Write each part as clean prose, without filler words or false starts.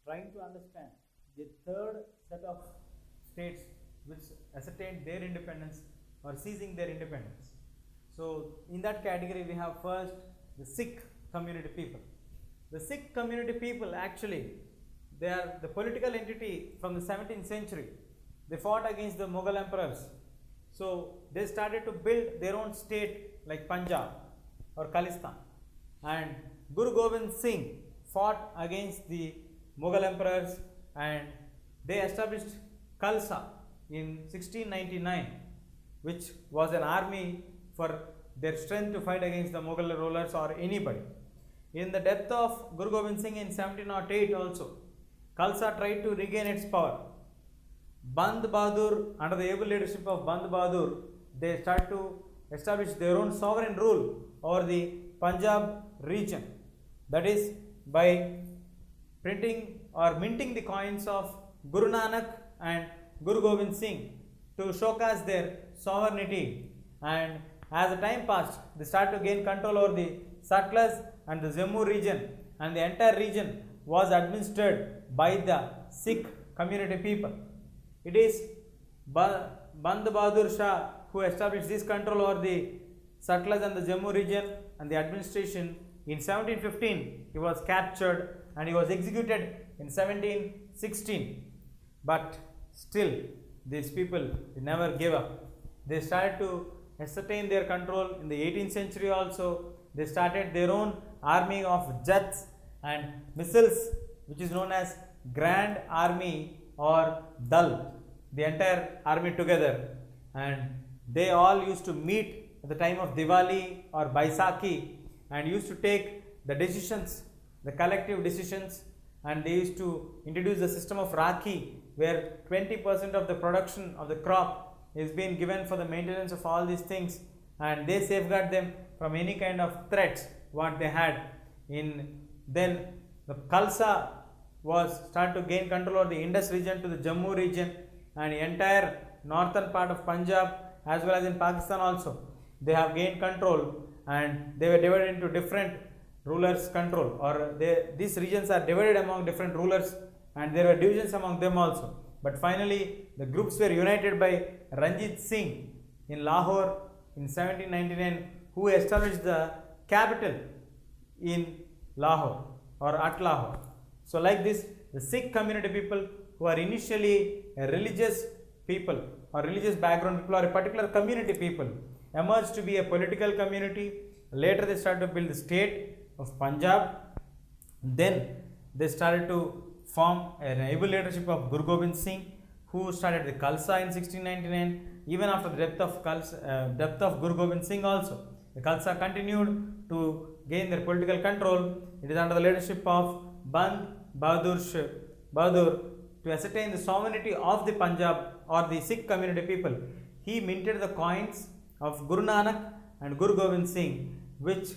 trying to understand the third set of states which ascertained their independence or seizing their independence. So in that category we have first the Sikh community people. The Sikh community people, actually they are the political entity from the 17th century. They fought against the Mughal emperors. So they started to build their own state like Punjab or Khalistan, and Guru Gobind Singh fought against the Mughal emperors and they established Khalsa in 1699, which was an army for their strength to fight against the Mughal rulers or anybody. In the death of Guru Gobind Singh in 1708 also, Khalsa tried to regain its power. Band Bahadur, under the able leadership of Band Bahadur, they started to establish their own sovereign rule over the Punjab region. That is by printing or minting the coins of Guru Nanak and Guru Gobind Singh to showcase their sovereignty. And as the time passed, they started to gain control over the Satluj and the Jammu region, and the entire region was administered by the Sikh community people. It is Band Bahadur Shah who established this control over the Satluj and the Jammu region and the administration. In 1715, he was captured and he was executed in 1716. But still, these people never gave up. They started to ascertain their control in the 18th century also. They started their own army of Jats and missiles, which is known as Grand Army or Dal, the entire army together, and they all used to meet at the time of Diwali or Baisakhi and used to take the decisions, the collective decisions, and they used to introduce the system of Rakhi, where 20% of the production of the crop is being given for the maintenance of all these things, and they safeguard them from any kind of threats what they had. Then the Khalsa was started to gain control of the Indus region to the Jammu region and the entire northern part of Punjab as well as in Pakistan also. They have gained control and they were divided into different rulers' control, or these regions are divided among different rulers and there were divisions among them also. But finally the groups were united by Ranjit Singh in Lahore in 1799, who established the capital in Lahore or at Lahore. So like this, the Sikh community people, who are initially a religious people or religious background people or a particular community people, emerged to be a political community. Later they started to build the state of Punjab. Then they started to form an able leadership of Guru Gobind Singh, who started the Khalsa in 1699. Even after the death of Guru Gobind Singh also, the Khalsa continued to gain their political control. It is under the leadership of Band Bahadur to ascertain the sovereignty of the Punjab or the Sikh community people. He minted the coins of Guru Nanak and Guru Gobind Singh, which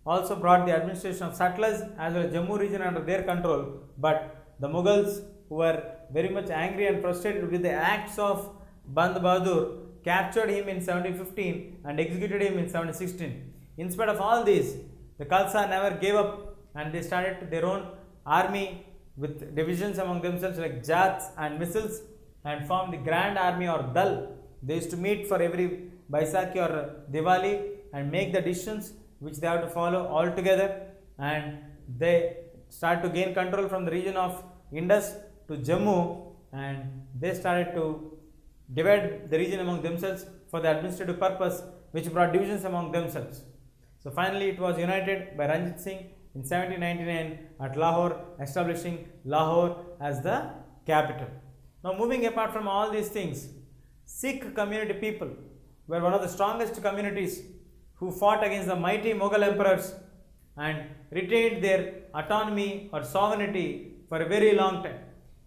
also brought the administration of Satluj as well as Jammu region under their control. But the Mughals, who were very much angry and frustrated with the acts of Band Bahadur, captured him in 1715 and executed him in 1716. In spite of all this, the Khalsa never gave up and they started their own army with divisions among themselves like Jats and missiles and formed the Grand Army or Dal. They used to meet for every Baisakhi or Diwali and make the decisions which they have to follow all together, and they start to gain control from the region of Indus to Jammu, and they started to divide the region among themselves for the administrative purpose, which brought divisions among themselves. So finally it was united by Ranjit Singh in 1799 at Lahore, establishing Lahore as the capital. Now moving apart from all these things, Sikh community people were one of the strongest communities who fought against the mighty Mughal emperors and retained their autonomy or sovereignty for a very long time.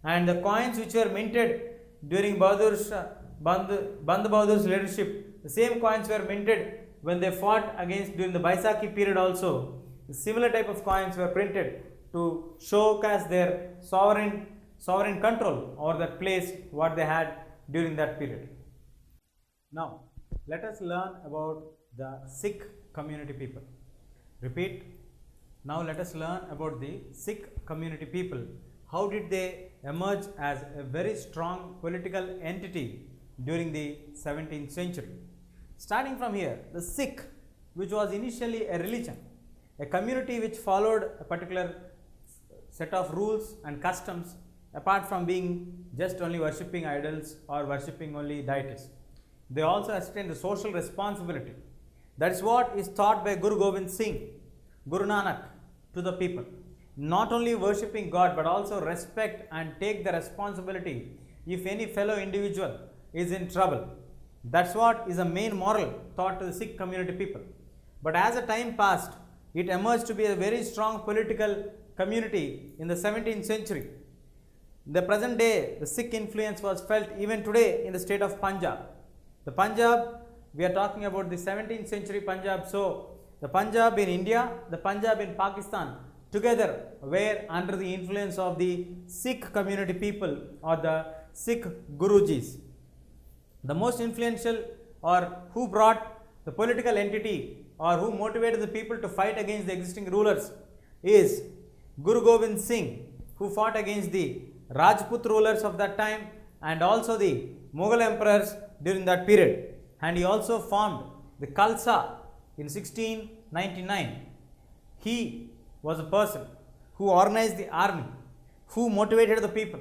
And the coins which were minted during Band Bahadur's leadership, the same coins were minted when they fought against during the Baisakhi period also. Similar type of coins were printed to showcase their sovereign control over that place what they had during that period. Now let us learn about the Sikh community people. Repeat. Now let us learn about the Sikh community people, how did they emerge as a very strong political entity during the 17th century. Starting from here, the Sikh, which was initially a religion, a community which followed a particular set of rules and customs apart from being just only worshipping idols or worshipping only deities. They also ascertain the social responsibility. That is what is taught by Guru Gobind Singh, Guru Nanak, to the people. Not only worshipping God but also respect and take the responsibility if any fellow individual is in trouble. That's what is a main moral taught to the Sikh community people. But as the time passed, it emerged to be a very strong political community in the 17th century. In the present day, the Sikh influence was felt even today in the state of Punjab. The Punjab, we are talking about the 17th century Punjab. So, the Punjab in India, the Punjab in Pakistan, together were under the influence of the Sikh community people or the Sikh Gurujis. The most influential or who brought the political entity or who motivated the people to fight against the existing rulers is Guru Gobind Singh, who fought against the Rajput rulers of that time and also the Mughal emperors during that period. And he also formed the Khalsa in 1699. He was a person who organized the army, who motivated the people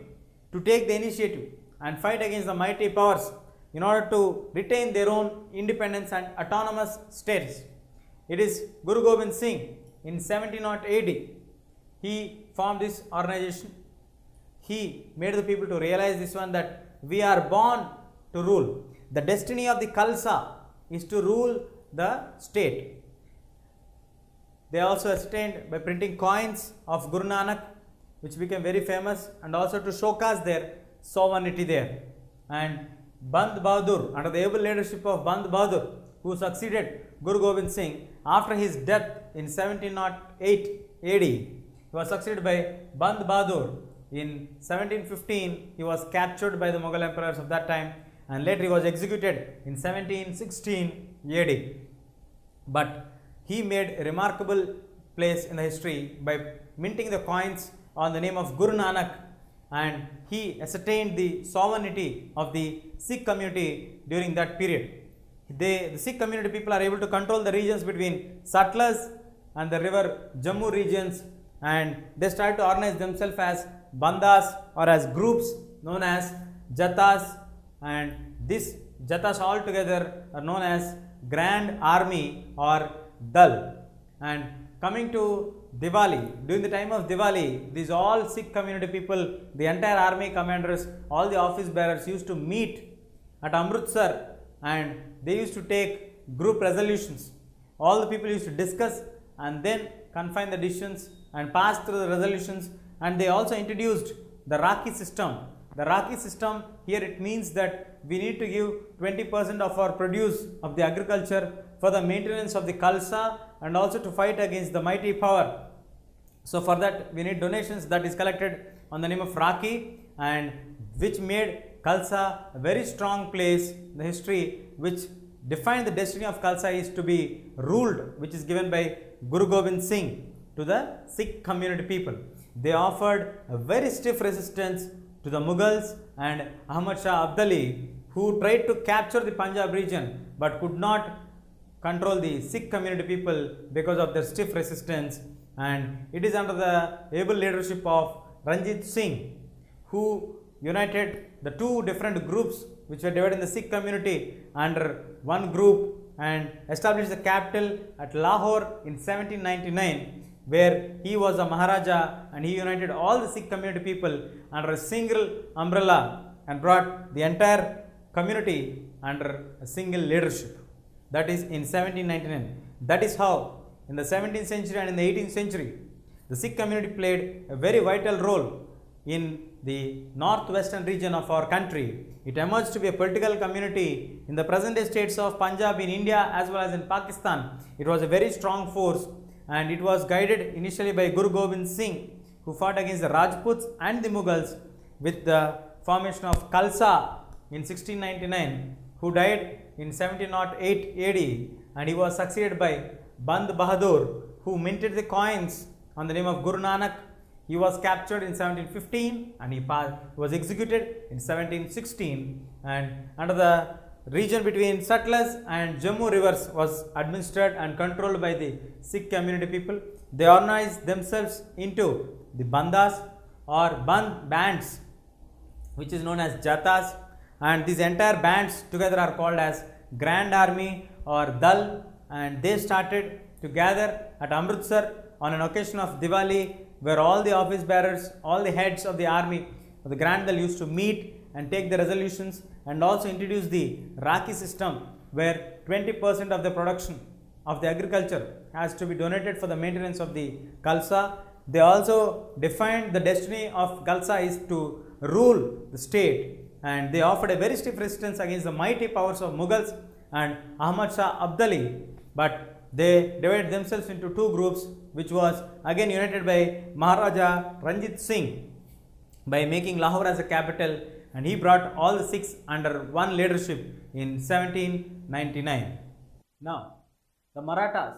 to take the initiative and fight against the mighty powers in order to retain their own independence and autonomous status. It is Guru Gobind Singh in 1708 AD. He formed this organization. He made the people to realize this one, that we are born to rule. The destiny of the Khalsa is to rule the state. They also ascertained by printing coins of Guru Nanak, which became very famous, and also to showcase their sovereignty there. And Band Bahadur, under the able leadership of Band Bahadur, who succeeded Guru Gobind Singh after his death in 1708 AD, he was succeeded by Band Bahadur. In 1715, he was captured by the Mughal emperors of that time, and later he was executed in 1716 AD. But he made a remarkable place in the history by minting the coins on the name of Guru Nanak, and he ascertained the sovereignty of the Sikh community during that period. The Sikh community people are able to control the regions between Satluj and the river Jammu regions, and they started to organize themselves as bandas or as groups known as jatas, and these jatas all together are known as Grand Army or Dal. And coming to Diwali, during the time of Diwali, these all Sikh community people, the entire army commanders, all the office bearers used to meet at Amritsar, and they used to take group resolutions. All the people used to discuss and then confine the decisions and pass through the resolutions. And they also introduced the Rakhi system. The Rakhi system, here it means that we need to give 20% of our produce of the agriculture for the maintenance of the Khalsa and also to fight against the mighty power. So for that we need donations that is collected on the name of Rakhi, and which made Khalsa a very strong place in the history, which defined the destiny of Khalsa is to be ruled, which is given by Guru Gobind Singh to the Sikh community people. They offered a very stiff resistance to the Mughals and Ahmad Shah Abdali, who tried to capture the Punjab region but could not control the Sikh community people because of their stiff resistance. And it is under the able leadership of Ranjit Singh, who united the two different groups which were divided in the Sikh community under one group and established the capital at Lahore in 1799, where he was a Maharaja, and he united all the Sikh community people under a single umbrella and brought the entire community under a single leadership. That is in 1799. That is how in the 17th century and in the 18th century, the Sikh community played a very vital role in the northwestern region of our country. It emerged to be a political community in the present day states of Punjab in India as well as in Pakistan. It was a very strong force, and it was guided initially by Guru Gobind Singh, who fought against the Rajputs and the Mughals with the formation of Khalsa in 1699, who died in 1708 AD, and he was succeeded by Band Bahadur, who minted the coins on the name of Guru Nanak. He was captured in 1715 and he was executed in 1716, and under the region between Satluj and Jammu rivers was administered and controlled by the Sikh community people. They organized themselves into the bandas or bands, which is known as jatas, and these entire bands together are called as Grand Army or Dal, and they started to gather at Amritsar on an occasion of Diwali, where all the office bearers, all the heads of the army of the Grand Dal used to meet and take the resolutions, and also introduce the Rakhi system, where 20% of the production of the agriculture has to be donated for the maintenance of the Khalsa. They also defined the destiny of Khalsa is to rule the state, and they offered a very stiff resistance against the mighty powers of Mughals and Ahmad Shah Abdali, but they divided themselves into two groups, which was again united by Maharaja Ranjit Singh by making Lahore as a capital, and he brought all the Sikhs under one leadership in 1799. Now, the Marathas.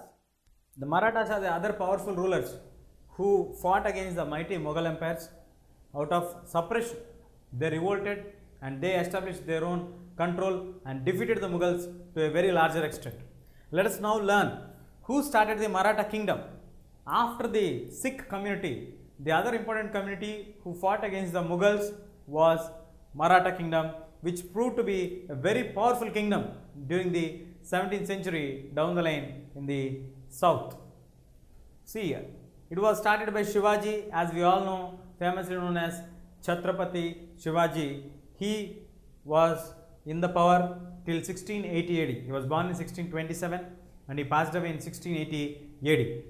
The Marathas are the other powerful rulers who fought against the mighty Mughal empires. Out of suppression, they revolted and they established their own control and defeated the Mughals to a very larger extent. Let us now learn who started the Maratha Kingdom. After the Sikh community, the other important community who fought against the Mughals was Maratha Kingdom, which proved to be a very powerful kingdom during the 17th century down the line in the south. See here, it was started by Shivaji, as we all know, famously known as Chhatrapati Shivaji. He was in the power till 1680 AD. He was born in 1627 and he passed away in 1680 AD.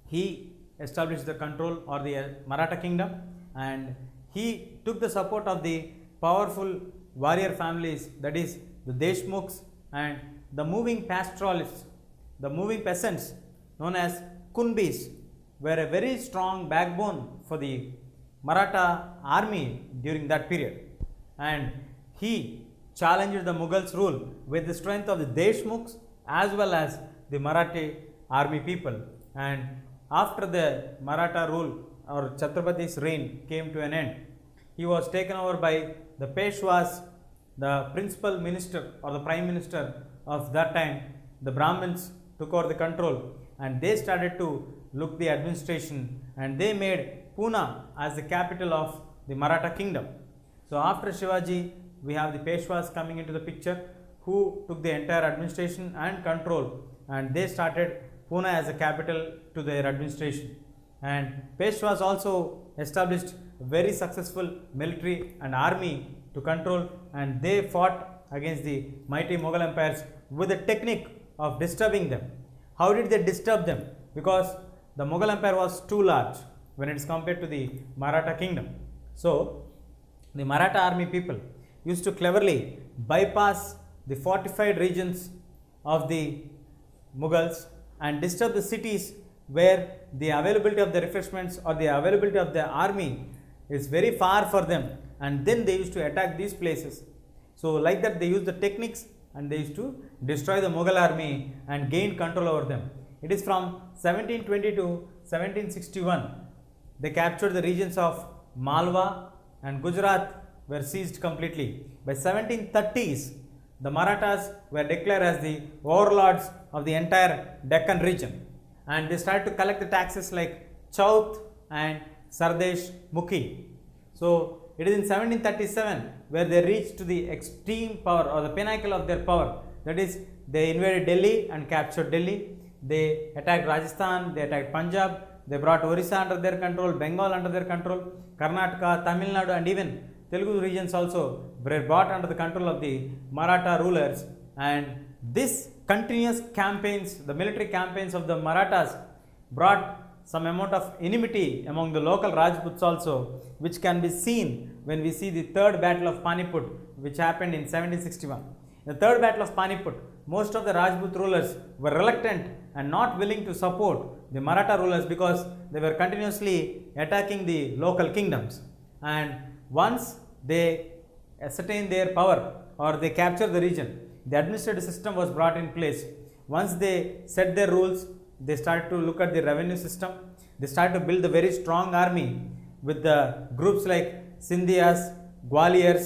He established the control or the Maratha Kingdom, and he took the support of the powerful warrior families, that is the Deshmukhs and the moving pastoralists, the moving peasants known as Kunbis, were a very strong backbone for the Maratha army during that period, and he challenged the Mughals rule with the strength of the Deshmukhs as well as the Marathi army people. And after the Maratha rule or Chhatrapati's reign came to an end, he was taken over by the Peshwas, the principal minister or the prime minister of that time. The Brahmins took over the control and they started to look the administration, and they made Pune as the capital of the Maratha Kingdom. So after Shivaji, we have the Peshwas coming into the picture, who took the entire administration and control, and they started Pune as a capital to their administration. And Peshwas also established a very successful military and army to control, and they fought against the mighty Mughal empires with the technique of disturbing them. How did they disturb them? Because the Mughal empire was too large when it is compared to the Maratha Kingdom. So the Maratha army people used to cleverly bypass the fortified regions of the Mughals and disturb the cities where the availability of the refreshments or the availability of the army is very far for them, and then they used to attack these places. So like that, they used the techniques and they used to destroy the Mughal army and gain control over them. It is from 1720 to 1761 they captured the regions of Malwa and Gujarat were seized completely. By 1730s, the Marathas were declared as the overlords of the entire Deccan region, and they started to collect the taxes like Chauth and Sardesh Mukhi. So it is in 1737 where they reached to the extreme power or the pinnacle of their power. That is, they invaded Delhi and captured Delhi. They attacked Rajasthan, they attacked Punjab, they brought Orissa under their control, Bengal under their control, Karnataka, Tamil Nadu, and even Telugu regions also were brought under the control of the Maratha rulers. And this continuous campaigns, the military campaigns of the Marathas, brought some amount of enmity among the local Rajputs also, which can be seen when we see the third battle of Paniput, which happened in 1761. In the third battle of Paniput, most of the Rajput rulers were reluctant and not willing to support the Maratha rulers because they were continuously attacking the local kingdoms. And once they ascertained their power or they captured the region, the administrative system was brought in place. Once they set their rules, they started to look at the revenue system. they started to build a very strong army with the groups like Sindhyas, Gwaliors,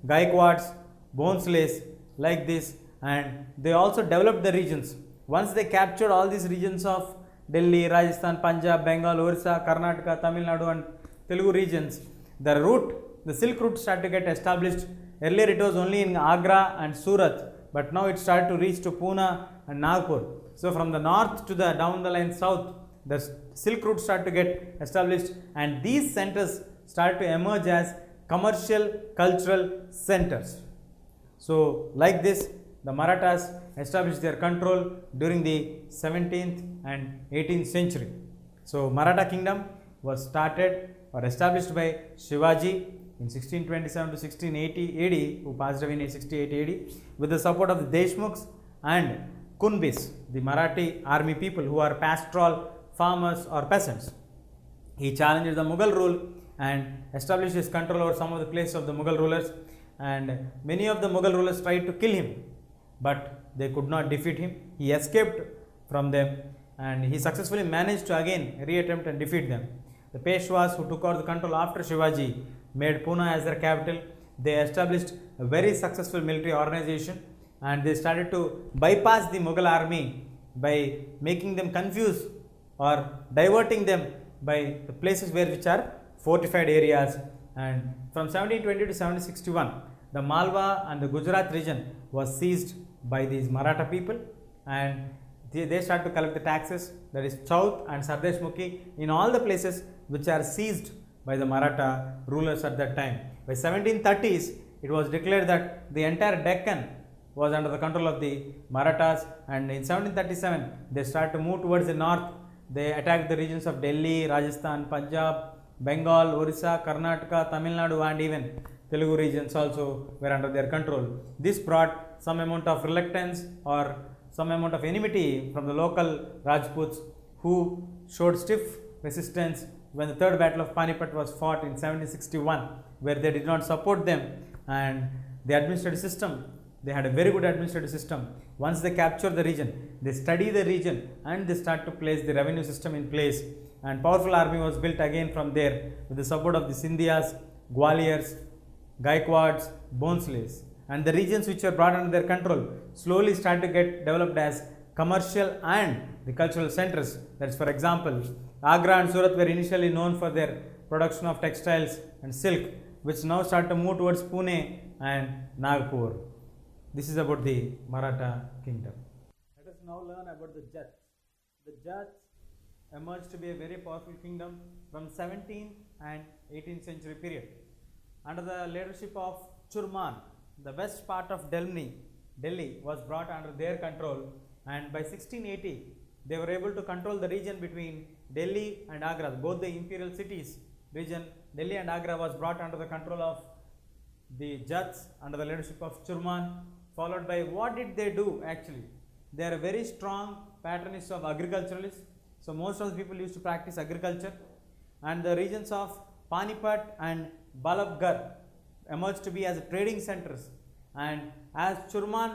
Gaikwads, Bhonsles, like this, and they also developed the regions. Once they captured all these regions of Delhi, Rajasthan, Punjab, Bengal, Orissa, Karnataka, Tamil Nadu and Telugu regions, the Silk route started to get established. Earlier it was only in Agra and Surat, but now it started to reach to Pune and Nagpur. So from the north to the down the line south, the Silk route started to get established, and these centers started to emerge as commercial cultural centers. So like this, the Marathas established their control during the 17th and 18th century. So Maratha Kingdom was started or established by Shivaji in 1627 to 1680 AD, who passed away in 1680 AD, with the support of the Deshmukhs and Kunbis, the Marathi army people who are pastoral farmers or peasants. He challenged the Mughal rule and established his control over some of the places of the Mughal rulers, and many of the Mughal rulers tried to kill him, but they could not defeat him. He escaped from them and he successfully managed to again re-attempt and defeat them. The Peshwas, who took over the control after Shivaji, made Pune as their capital. They established a very successful military organization, and they started to bypass the Mughal army by making them confused or diverting them by the places which are fortified areas. And from 1720 to 1761, the Malwa and the Gujarat region was seized by these Maratha people, and they started to collect the taxes, that is Chowth and Sardeshmukhi, in all the places which are seized by the Maratha rulers at that time. By 1730s, it was declared that the entire Deccan was under the control of the Marathas, and in 1737 they started to move towards the north. They attacked the regions of Delhi, Rajasthan, Punjab, Bengal, Orissa, Karnataka, Tamil Nadu and even Telugu regions also were under their control. This brought some amount of reluctance or some amount of enmity from the local Rajputs, who showed stiff resistance when the third battle of Panipat was fought in 1761, where they did not support them, and the administrative system, they had a very good administrative system. Once they capture the region, they study the region and they start to place the revenue system in place, and powerful army was built again from there with the support of the Sindhyas, Gwaliors, Gaikwads, Bhonsles, and the regions which were brought under their control slowly started to get developed as commercial and the cultural centers. That is, for example, Agra and Surat were initially known for their production of textiles and silk, which now started to move towards Pune and Nagpur. This is about the Maratha Kingdom. Let us now learn about the Jats. The Jats emerged to be a very powerful kingdom from 17th and 18th century period. Under the leadership of Churman, the west part of Delhi was brought under their control, and by 1680 they were able to control the region between Delhi and Agra. Both the imperial cities region, Delhi and Agra, was brought under the control of the Jats under the leadership of Churman, followed by what did they do actually? They are a very strong patronists of agriculturalists. So most of the people used to practice agriculture, and the regions of Panipat and Balabgarh emerged to be as trading centers. And as Churman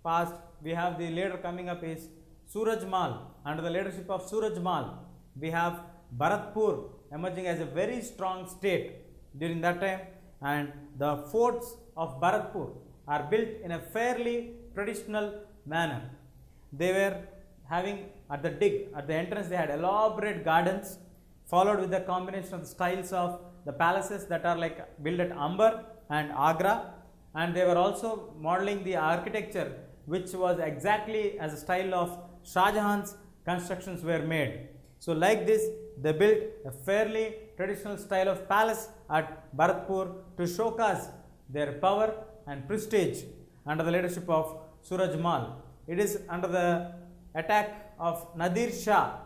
passed, we have the leader coming up is Surajmal. Under the leadership of Surajmal, we have Bharatpur emerging as a very strong state during that time, and the forts of Bharatpur are built in a fairly traditional manner. They were having at the entrance they had elaborate gardens, followed with the combination of the styles of the palaces that are like built at Amber and Agra, and they were also modeling the architecture which was exactly as a style of Shah Jahan's constructions were made. So like this, they built a fairly traditional style of palace at Bharatpur to showcase their power and prestige under the leadership of Surajmal. It is under the attack of Nadir Shah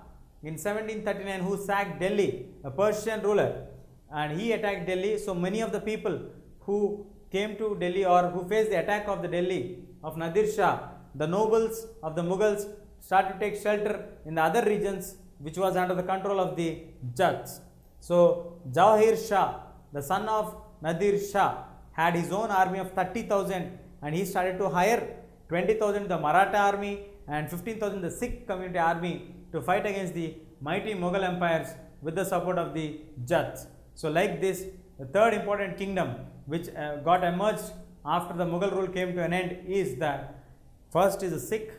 in 1739 who sacked Delhi, a Persian ruler, and he attacked Delhi. So many of the people who came to Delhi or who faced the attack of the Delhi of Nadir Shah, the nobles of the Mughals started to take shelter in the other regions which was under the control of the Jats. So Jawahir Shah, the son of Nadir Shah, had his own army of 30,000, and he started to hire 20,000 the Maratha army and 15,000 the Sikh community army to fight against the mighty Mughal empires with the support of the Jats. So like this, the third important kingdom which got emerged after the Mughal rule came to an end is that first is the Sikh,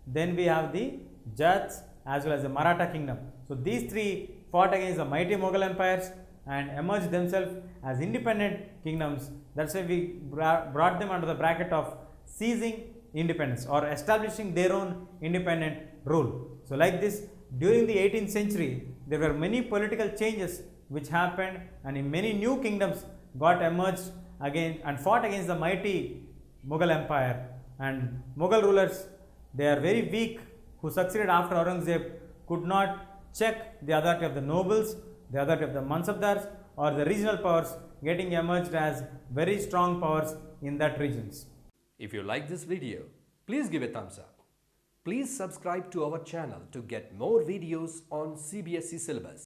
then we have the Jats as well as the Maratha Kingdom. So these three fought against the mighty Mughal empires and emerged themselves as independent kingdoms. That's why we brought them under the bracket of seizing independence or establishing their own independent rule. So like this, during the 18th century, there were many political changes which happened, and in many new kingdoms got emerged again and fought against the mighty Mughal empire. And Mughal rulers, they are very weak, who succeeded after Aurangzeb, could not check the authority of the nobles, the authority of the Mansabdars or the regional powers, getting emerged as very strong powers in that regions. If you like this video, please give a thumbs up. Please subscribe to our channel to get more videos on CBSE syllabus.